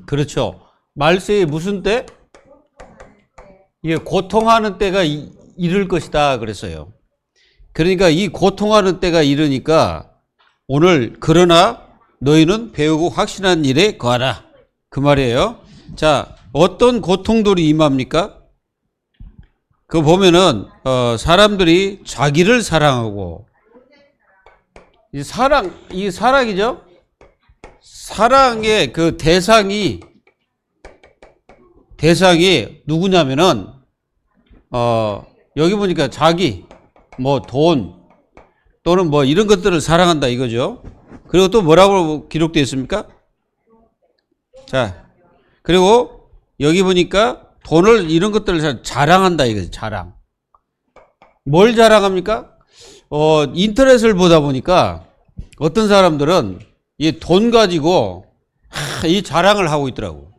그렇죠. 말세에 무슨 때? 예, 고통하는 때가 이를 것이다 그랬어요. 그러니까 이 고통하는 때가 이르니까 오늘 그러나 너희는 배우고 확신한 일에 거하라 그 말이에요. 자, 어떤 고통들이 임합니까? 그거 보면은 사람들이 자기를 사랑하고 이 사랑이죠. 사랑의 그 대상이 누구냐면은 여기 보니까 자기 뭐 돈 또는 뭐 이런 것들을 사랑한다 이거죠. 그리고 또 뭐라고 기록되어 있습니까? 자, 그리고 여기 보니까 돈을 이런 것들을 자랑한다 이거죠. 자랑. 뭘 자랑합니까? 인터넷을 보다 보니까 어떤 사람들은 이 돈 가지고 이 자랑을 하고 있더라고.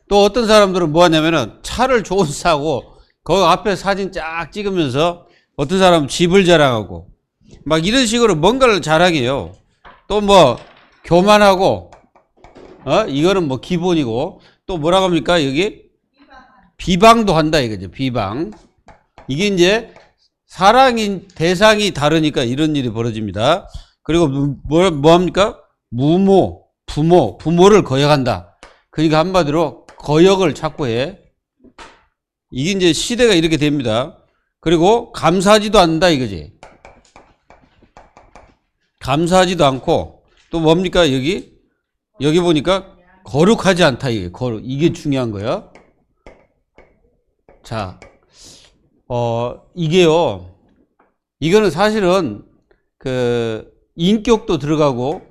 또 어떤 사람들은 뭐 하냐면은 차를 좋은 사고 거기 앞에 사진 쫙 찍으면서 어떤 사람은 집을 자랑하고 막 이런 식으로 뭔가를 자랑해요. 또 뭐 교만하고 이거는 뭐 기본이고 또 뭐라고 합니까? 여기 비방도 한다 이거죠. 비방. 이게 이제 사랑인 대상이 다르니까 이런 일이 벌어집니다. 그리고 뭐 합니까? 부모를 거역한다. 그러니까 한마디로 거역을 자꾸 해. 이게 이제 시대가 이렇게 됩니다. 그리고 감사하지도 않는다 이거지. 감사하지도 않고 또 뭡니까? 여기 보니까 거룩하지 않다 이게. 이게 중요한 거야. 자, 이게요. 이거는 사실은 그 인격도 들어가고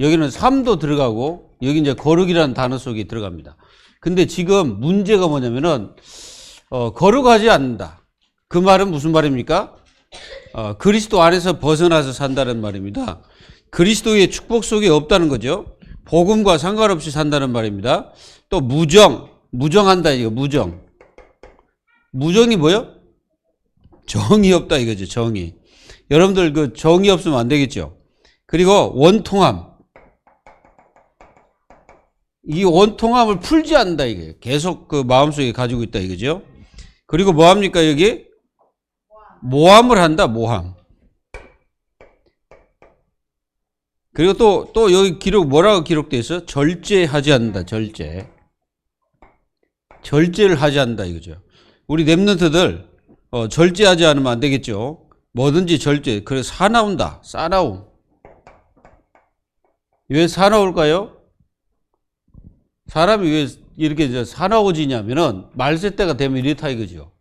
여기는 삶도 들어가고 여기 이제 거룩이라는 단어 속에 들어갑니다. 근데 지금 문제가 뭐냐면은 거룩하지 않는다. 그 말은 무슨 말입니까? 그리스도 안에서 벗어나서 산다는 말입니다. 그리스도의 축복 속에 없다는 거죠. 복음과 상관없이 산다는 말입니다. 또 무정한다 이거 무정. 무정이 뭐요? 정이 없다 이거죠. 정이. 여러분들 그 정이 없으면 안 되겠죠. 그리고 원통함. 이 원통함을 풀지 않는다 이게. 계속 그 마음속에 가지고 있다 이거죠. 그리고 뭐 합니까 여기? 모함을 한다. 모함. 그리고 또 여기 뭐라고 기록되어 있어? 절제하지 않는다. 절제를 하지 않는다 이거죠. 우리 랩런트들 절제하지 않으면 안 되겠죠. 뭐든지 절제. 그래서 사나운다. 사나움. 왜 사나울까요? 사람이 왜 이렇게 이제 사나워지냐면은 말세 때가 되면 이렇다 이거죠.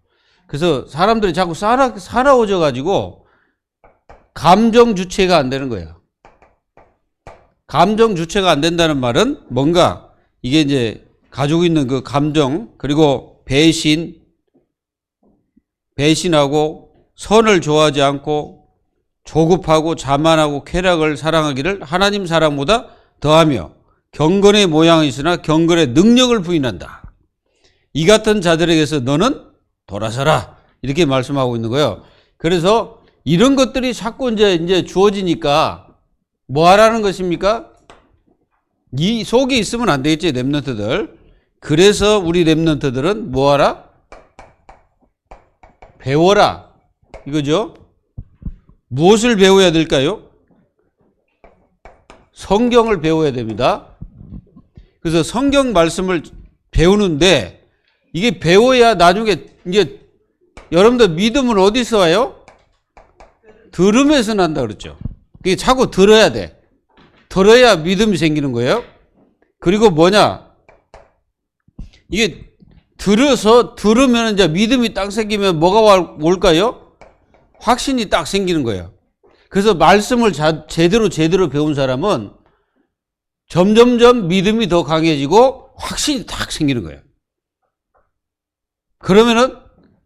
그래서 사람들이 자꾸 사나워져 가지고 감정 주체가 안 되는 거야. 감정 주체가 안 된다는 말은 뭔가 이게 이제 가지고 있는 그 감정 그리고 배신하고 선을 좋아하지 않고 조급하고 자만하고 쾌락을 사랑하기를 하나님 사랑보다 더하며 경건의 모양이 있으나 경건의 능력을 부인한다. 이 같은 자들에게서 너는 돌아서라. 이렇게 말씀하고 있는 거예요. 그래서 이런 것들이 자꾸 이제 주어지니까 뭐 하라는 것입니까? 이 속에 있으면 안 되겠지, 랩런트들. 그래서 우리 랩런트들은 뭐 하라? 배워라. 이거죠? 무엇을 배워야 될까요? 성경을 배워야 됩니다. 그래서 성경 말씀을 배우는데 이게 배워야 나중에 이제 여러분들 믿음은 어디서 와요? 들음에서 난다 그랬죠. 이게 자꾸 들어야 돼. 들어야 믿음이 생기는 거예요. 그리고 뭐냐? 이게 들으면 이제 믿음이 딱 생기면 뭐가 올까요? 확신이 딱 생기는 거예요. 그래서 말씀을 제대로 배운 사람은 점점점 믿음이 더 강해지고 확신이 딱 생기는 거예요. 그러면은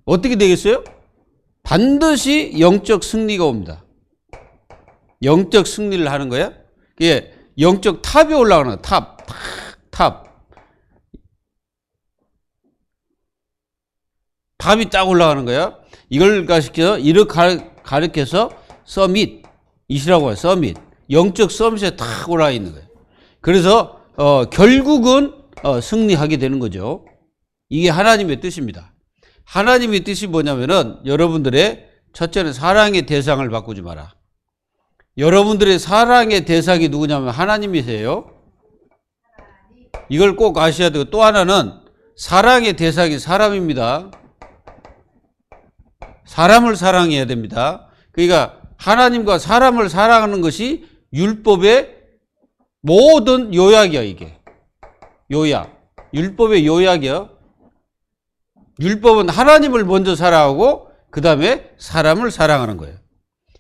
어떻게 되겠어요? 반드시 영적 승리가 옵니다. 영적 승리를 하는 거야. 이게 영적 탑이 올라가는 거야. 탑. 탑이 딱 올라가는 거야. 이걸 가르쳐서 서밋. 이시라고 해요. 서밋. 영적 서밋에 탁 올라와 있는 거예요. 그래서 결국은 승리하게 되는 거죠. 이게 하나님의 뜻입니다. 하나님의 뜻이 뭐냐면은 여러분들의 첫째는 사랑의 대상을 바꾸지 마라. 여러분들의 사랑의 대상이 누구냐면 하나님이세요. 이걸 꼭 아셔야 되고, 또 하나는 사랑의 대상이 사람입니다. 사람을 사랑해야 됩니다. 그러니까 하나님과 사람을 사랑하는 것이 율법의 모든 요약이야, 이게. 요약. 율법의 요약이야. 율법은 하나님을 먼저 사랑하고 그 다음에 사람을 사랑하는 거예요.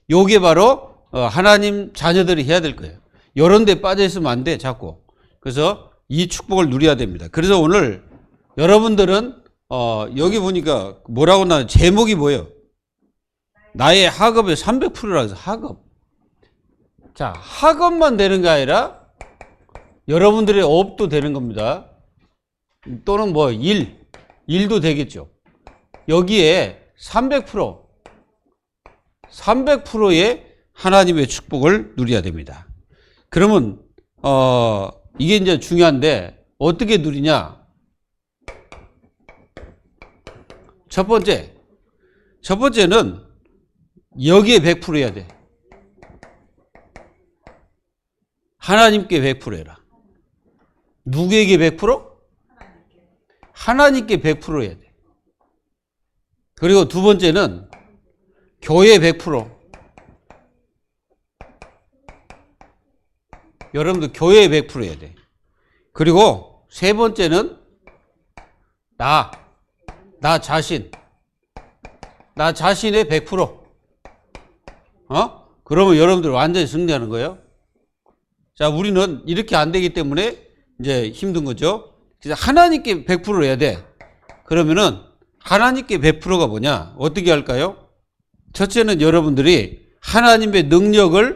요게 바로 하나님 자녀들이 해야 될 거예요. 이런 데 빠져 있으면 안 돼, 자꾸. 그래서 이 축복을 누려야 됩니다. 그래서 오늘 여러분들은 여기 보니까 뭐라고 나와요? 제목이 뭐예요? 나의 학업의 300%라 해서 학업. 자, 학업만 되는 게 아니라 여러분들의 업도 되는 겁니다. 또는 뭐 일도 되겠죠. 여기에 300%의 하나님의 축복을 누려야 됩니다. 그러면 이게 이제 중요한데 어떻게 누리냐? 첫 번째는 여기에 100% 해야 돼. 하나님께 100% 해라. 누구에게 100%? 하나님께 100% 해야 돼. 그리고 두 번째는 교회 100%. 여러분들 교회 100% 해야 돼. 그리고 세 번째는 나 자신의 100%. 그러면 여러분들 완전히 승리하는 거예요. 자, 우리는 이렇게 안 되기 때문에 이제 힘든 거죠. 그래서 하나님께 100% 해야 돼. 그러면은 하나님께 100%가 뭐냐? 어떻게 할까요? 첫째는 여러분들이 하나님의 능력을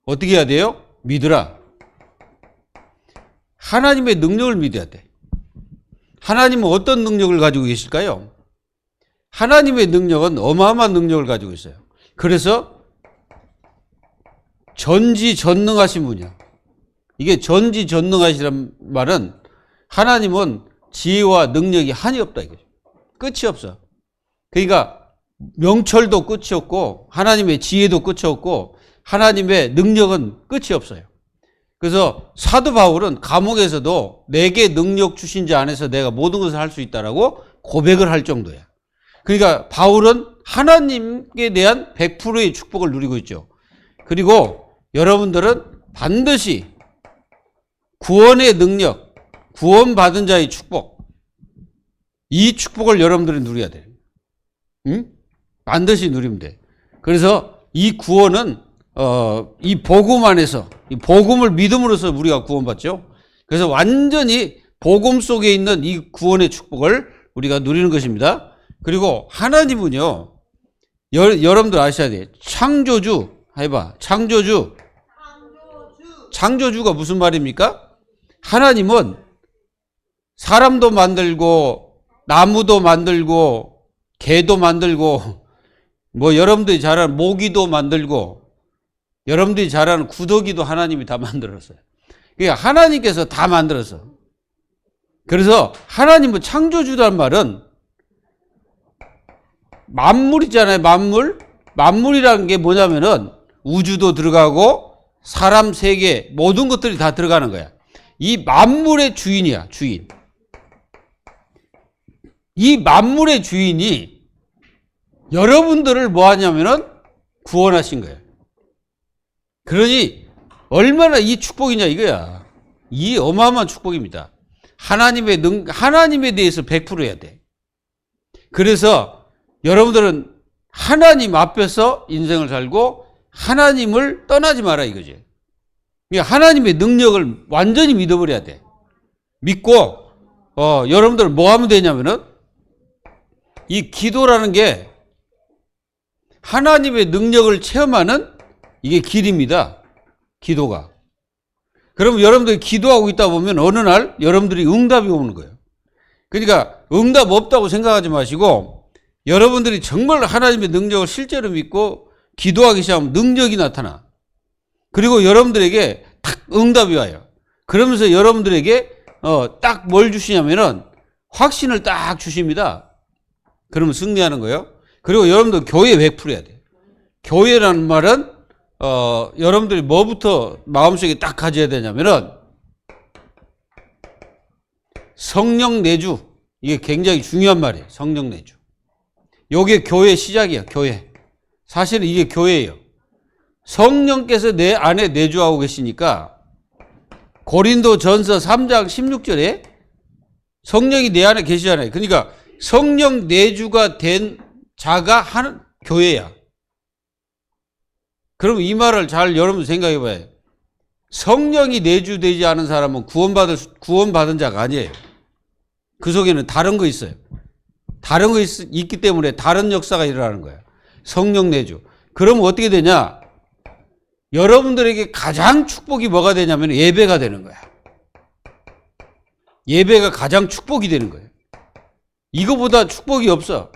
어떻게 해야 돼요? 믿으라. 하나님의 능력을 믿어야 돼. 하나님은 어떤 능력을 가지고 계실까요? 하나님의 능력은 어마어마한 능력을 가지고 있어요. 그래서 전지전능하신 분이야. 이게 전지전능하시란 말은 하나님은 지혜와 능력이 한이 없다 이거죠. 끝이 없어. 그러니까 명철도 끝이 없고 하나님의 지혜도 끝이 없고 하나님의 능력은 끝이 없어요. 그래서 사도 바울은 감옥에서도 내게 능력 주신 자 안에서 내가 모든 것을 할 수 있다라고 고백을 할 정도야. 그러니까 바울은 하나님께 대한 100%의 축복을 누리고 있죠. 그리고 여러분들은 반드시 구원의 능력, 구원받은 자의 축복, 이 축복을 여러분들이 누려야 돼요. 응? 반드시 누리면 돼. 그래서 이 구원은 이 복음 안에서, 이 복음을 믿음으로써 우리가 구원받죠. 그래서 완전히 복음 속에 있는 이 구원의 축복을 우리가 누리는 것입니다. 그리고 하나님은요, 여러분들 아셔야 돼요. 창조주, 해봐. 창조주가 무슨 말입니까? 하나님은 사람도 만들고, 나무도 만들고, 개도 만들고, 뭐 여러분들이 잘 아는 모기도 만들고, 여러분들이 잘 아는 구더기도 하나님이 다 만들었어요. 그러니까 하나님께서 다 만들었어. 그래서 하나님은 창조주란 말은 만물 있잖아요. 만물이라는 게 뭐냐면은 우주도 들어가고 사람 세계 모든 것들이 다 들어가는 거야. 이 만물의 주인이야, 주인. 이 만물의 주인이 여러분들을 뭐 하냐면은 구원하신 거예요. 그러니 얼마나 이 축복이냐 이거야. 이 어마어마한 축복입니다. 하나님에 대해서 100% 해야 돼. 그래서 여러분들은 하나님 앞에서 인생을 살고 하나님을 떠나지 마라 이거지. 그러니까 하나님의 능력을 완전히 믿어버려야 돼. 믿고 여러분들 뭐 하면 되냐면은 이 기도라는 게 하나님의 능력을 체험하는 이게 길입니다. 기도가. 그러면 여러분들이 기도하고 있다 보면 어느 날 여러분들이 응답이 오는 거예요. 그러니까 응답 없다고 생각하지 마시고 여러분들이 정말 하나님의 능력을 실제로 믿고 기도하기 시작하면 능력이 나타나. 그리고 여러분들에게 탁 응답이 와요. 그러면서 여러분들에게 딱 뭘 주시냐면은 확신을 딱 주십니다. 그러면 승리하는 거예요. 그리고 여러분들 교회 100%해야 돼요. 교회라는 말은 여러분들이 뭐부터 마음속에 딱 가져야 되냐면은 성령 내주. 이게 굉장히 중요한 말이에요. 성령 내주. 요게 교회 시작이야. 교회. 사실은 이게 교회예요. 성령께서 내 안에 내주하고 계시니까 고린도전서 3장 16절에 성령이 내 안에 계시잖아요. 그러니까 성령 내주가 된 자가 하는 교회야. 그럼 이 말을 잘 여러분 생각해 봐요. 성령이 내주되지 않은 사람은 구원받은 자가 아니에요. 그 속에는 다른 거 있어요. 다른 거 있기 때문에 다른 역사가 일어나는 거예요. 성령 내주. 그러면 어떻게 되냐? 여러분들에게 가장 축복이 뭐가 되냐면 예배가 되는 거야. 예배가 가장 축복이 되는 거예요. 이거보다 축복이 없어.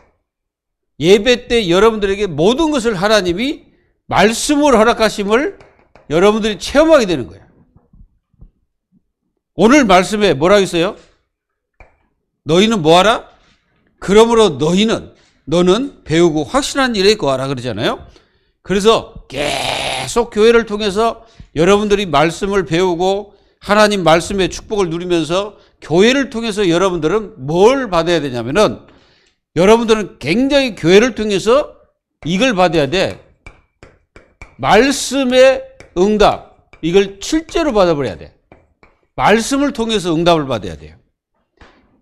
예배 때 여러분들에게 모든 것을 하나님이 말씀을 허락하심을 여러분들이 체험하게 되는 거야. 오늘 말씀에 뭐라고 했어요? 너희는 뭐하라? 그러므로 너는 배우고 확신한 일에 거하라 그러잖아요. 그래서 계속 교회를 통해서 여러분들이 말씀을 배우고 하나님 말씀의 축복을 누리면서 교회를 통해서 여러분들은 뭘 받아야 되냐면은 여러분들은 굉장히 교회를 통해서 이걸 받아야 돼. 말씀의 응답. 이걸 실제로 받아버려야 돼. 말씀을 통해서 응답을 받아야 돼요.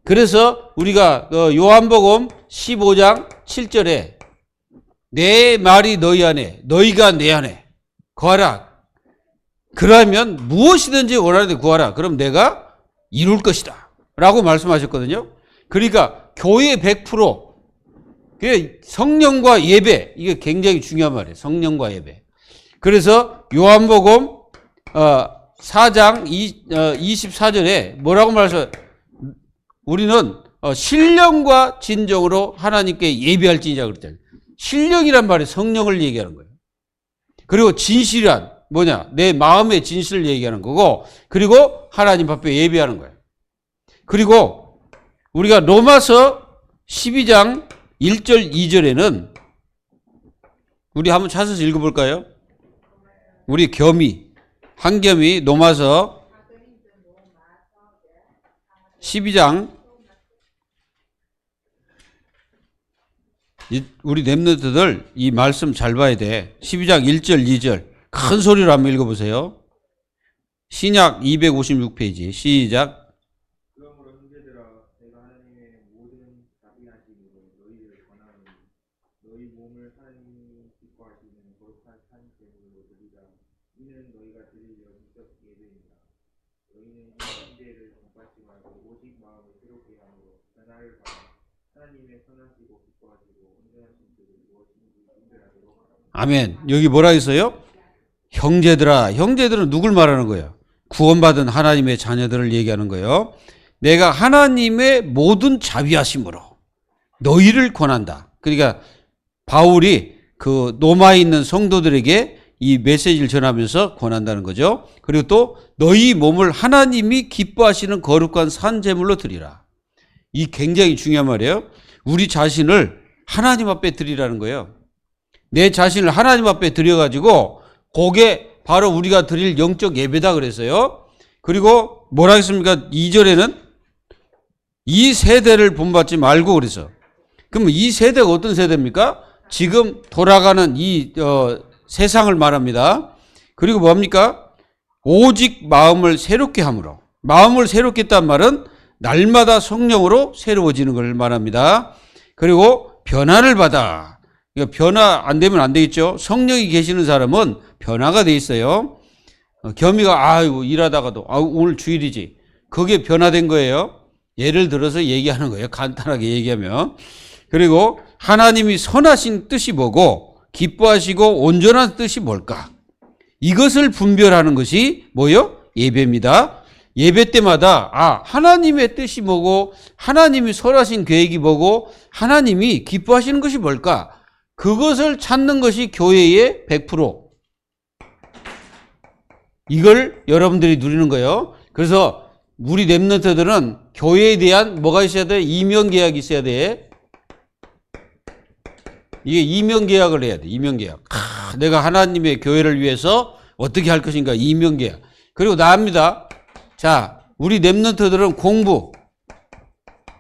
그래서 우리가 요한복음 15장 7절에 내 말이 너희 안에 너희가 내 안에 거하라. 그러면 무엇이든지 원하는 데 구하라. 그럼 내가 이룰 것이다 라고 말씀하셨거든요. 그러니까 교회 100% 성령과 예배, 이게 굉장히 중요한 말이에요. 성령과 예배. 그래서 요한복음 4장 24절에 뭐라고 말해서 우리는 신령과 진정으로 하나님께 예배할지니라 그랬잖아요. 신령이란 말이 성령을 얘기하는 거예요. 그리고 진실이란 뭐냐? 내 마음의 진실을 얘기하는 거고, 그리고 하나님 앞에 예배하는 거예요. 그리고 우리가 로마서 12장 1절 2절에는 우리 한번 찾아서 읽어볼까요? 우리 한겸이 로마서 12장 우리 랩런트들 이 말씀 잘 봐야 돼. 12장 1절 2절 큰 소리로 한번 읽어보세요. 신약 256페이지 시작. 그러므로 형제들아 내가 하나님의 모든 자비하심으로 너희를 권하노니 너희 몸을 하나님이 기뻐하시는 거룩한 산 제물로 드리라. 이는 너희가 드릴 영적 예배니라. 너희는 형제를 동받지 말고 오직 마음을 새롭게 함으로 변화를 받아 하나님의 선하시고 기뻐하시고 온전하신 뜻을 무엇인지 분별하도록 하라. 아멘. 여기 뭐라 했어요? 형제들아. 형제들은 누굴 말하는 거예요? 구원받은 하나님의 자녀들을 얘기하는 거예요. 내가 하나님의 모든 자비하심으로 너희를 권한다. 그러니까 바울이 그 로마에 있는 성도들에게 이 메시지를 전하면서 권한다는 거죠. 그리고 또 너희 몸을 하나님이 기뻐하시는 거룩한 산 제물로 드리라. 이 굉장히 중요한 말이에요. 우리 자신을 하나님 앞에 드리라는 거예요. 내 자신을 하나님 앞에 드려가지고 그게 바로 우리가 드릴 영적 예배다 그랬어요. 그리고 뭐라 했습니까? 2절에는 이 세대를 본받지 말고 그래서. 그럼 이 세대가 어떤 세대입니까? 지금 돌아가는 이 세상을 말합니다. 그리고 뭡니까? 오직 마음을 새롭게 함으로. 마음을 새롭게 했단 말은 날마다 성령으로 새로워지는 걸 말합니다. 그리고 변화를 받아. 변화 안 되면 안 되겠죠. 성령이 계시는 사람은 변화가 돼 있어요. 겸이가 아이고 일하다가도 오늘 주일이지. 그게 변화된 거예요. 예를 들어서 얘기하는 거예요. 간단하게 얘기하면. 그리고 하나님이 선하신 뜻이 뭐고 기뻐하시고 온전한 뜻이 뭘까? 이것을 분별하는 것이 뭐요? 예배입니다. 예배 때마다 하나님의 뜻이 뭐고 하나님이 선하신 계획이 뭐고 하나님이 기뻐하시는 것이 뭘까? 그것을 찾는 것이 교회의 100%. 이걸 여러분들이 누리는 거예요. 그래서 우리 렘넌트들은 교회에 대한 뭐가 있어야 돼? 이면계약이 있어야 돼. 이게 이면계약을 해야 돼. 이면계약. 내가 하나님의 교회를 위해서 어떻게 할 것인가. 이면계약. 그리고 나옵니다. 자, 우리 렘넌트들은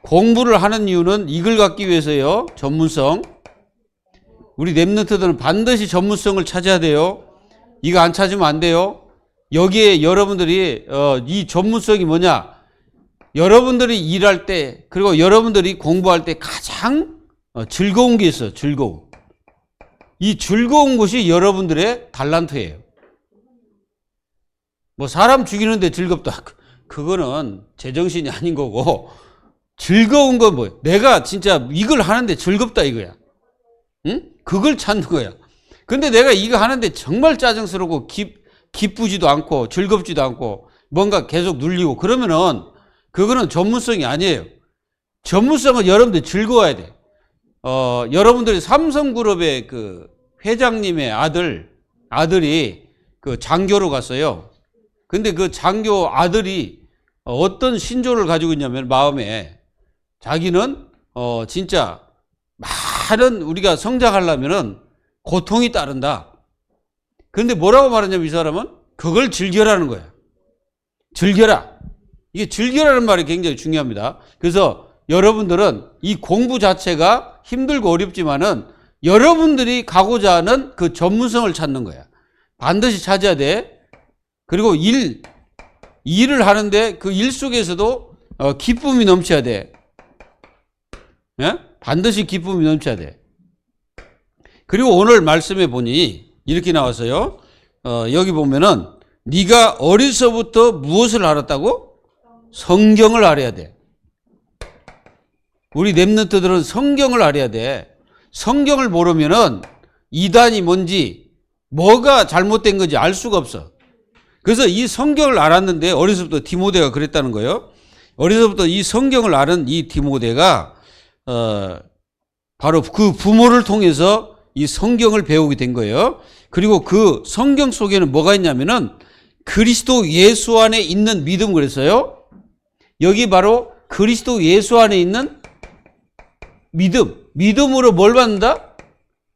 공부를 하는 이유는 이걸 갖기 위해서요. 전문성. 우리 렘넌트들은 반드시 전문성을 찾아야 돼요. 이거 안 찾으면 안 돼요. 여기에 여러분들이 이 전문성이 뭐냐? 여러분들이 일할 때 그리고 여러분들이 공부할 때 가장 즐거운 게 있어요. 즐거움. 이 즐거운 것이 여러분들의 달란트예요. 뭐 사람 죽이는데 즐겁다. 그거는 제정신이 아닌 거고, 즐거운 건 뭐예요? 내가 진짜 이걸 하는데 즐겁다 이거야. 응? 그걸 찾는 거야. 근데 내가 이거 하는데 정말 짜증스럽고 기쁘지도 않고 즐겁지도 않고 뭔가 계속 눌리고 그러면은 그거는 전문성이 아니에요. 전문성은 여러분들 즐거워야 돼. 여러분들이 삼성그룹의 그 회장님의 아들이 그 장교로 갔어요. 근데 그 장교 아들이 어떤 신조를 가지고 있냐면 마음에 자기는 진짜 많은 우리가 성장하려면은 고통이 따른다. 근데 뭐라고 말하냐면 이 사람은 그걸 즐겨라는 거야. 즐겨라. 이게 즐겨라는 말이 굉장히 중요합니다. 그래서 여러분들은 이 공부 자체가 힘들고 어렵지만은 여러분들이 가고자 하는 그 전문성을 찾는 거야. 반드시 찾아야 돼. 그리고 일을 하는데 그 일 속에서도 기쁨이 넘쳐야 돼. 예? 반드시 기쁨이 넘쳐야 돼. 그리고 오늘 말씀해 보니 이렇게 나왔어요. 여기 보면은 네가 어려서부터 무엇을 알았다고? 성경을 알아야 돼. 우리 렘넌트들은 성경을 알아야 돼. 성경을 모르면은 이단이 뭔지 뭐가 잘못된 건지 알 수가 없어. 그래서 이 성경을 알았는데 어려서부터 디모데가 그랬다는 거예요. 어려서부터 이 성경을 아는 이 디모데가 바로 그 부모를 통해서 이 성경을 배우게 된 거예요. 그리고 그 성경 속에는 뭐가 있냐면은 그리스도 예수 안에 있는 믿음 그랬어요. 여기 바로 그리스도 예수 안에 있는 믿음으로 뭘 받는다?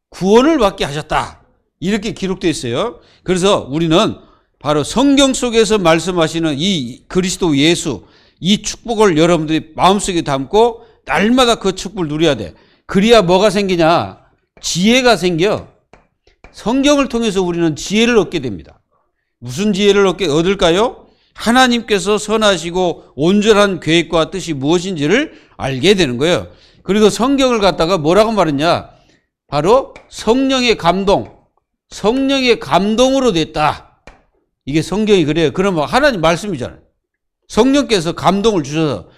구원을 받게 하셨다. 이렇게 기록되어 있어요. 그래서 우리는 바로 성경 속에서 말씀하시는 이 그리스도 예수, 이 축복을 여러분들이 마음속에 담고 날마다 그 축복을 누려야 돼. 그래야 뭐가 생기냐? 지혜가 생겨. 성경을 통해서 우리는 지혜를 얻게 됩니다. 무슨 지혜를 얻을까요? 하나님께서 선하시고 온전한 계획과 뜻이 무엇인지를 알게 되는 거예요. 그리고 성경을 갖다가 뭐라고 말했냐? 바로 성령의 감동으로 됐다. 이게 성경이 그래요. 그러면 하나님 말씀이잖아요. 성령께서 감동을 주셔서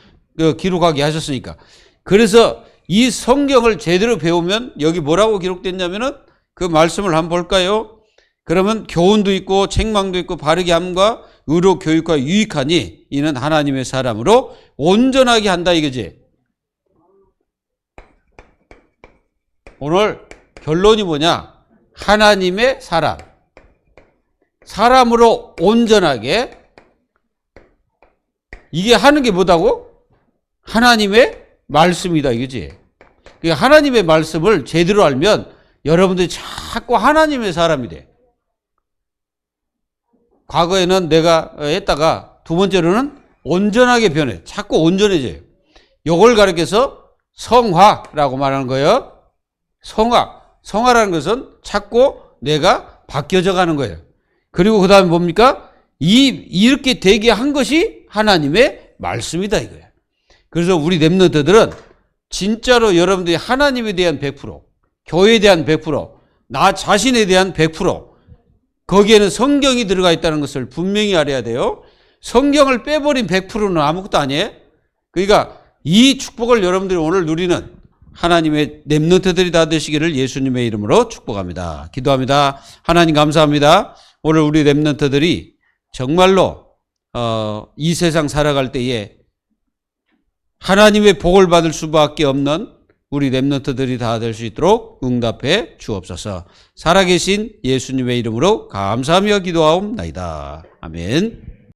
기록하게 하셨으니까. 그래서 이 성경을 제대로 배우면 여기 뭐라고 기록됐냐면은 그 말씀을 한번 볼까요? 그러면 교훈도 있고 책망도 있고 바르게 함과 의로 교육과 유익하니 이는 하나님의 사람으로 온전하게 한다 이거지. 오늘 결론이 뭐냐? 하나님의 사람으로 온전하게. 이게 하는 게 뭐다고? 하나님의 말씀이다 이거지. 그러니까 하나님의 말씀을 제대로 알면 여러분들이 자꾸 하나님의 사람이 돼. 과거에는 내가 했다가 두 번째로는 온전하게 변해. 자꾸 온전해져요. 요걸 가리켜서 성화라고 말하는 거예요. 성화라는 것은 자꾸 내가 바뀌어져 가는 거예요. 그리고 그 다음에 뭡니까? 이렇게 되게 한 것이 하나님의 말씀이다 이거예요. 그래서 우리 렘넌트들은 진짜로 여러분들이 하나님에 대한 100%, 교회에 대한 100%, 나 자신에 대한 100%, 거기에는 성경이 들어가 있다는 것을 분명히 알아야 돼요. 성경을 빼버린 100%는 아무것도 아니에요. 그러니까 이 축복을 여러분들이 오늘 누리는 하나님의 렘넌트들이 다 되시기를 예수님의 이름으로 축복합니다. 기도합니다. 하나님 감사합니다. 오늘 우리 렘넌트들이 정말로 이 세상 살아갈 때에 하나님의 복을 받을 수밖에 없는 우리 렘넌트들이 다 될 수 있도록 응답해 주옵소서. 살아계신 예수님의 이름으로 감사하며 기도하옵나이다. 아멘.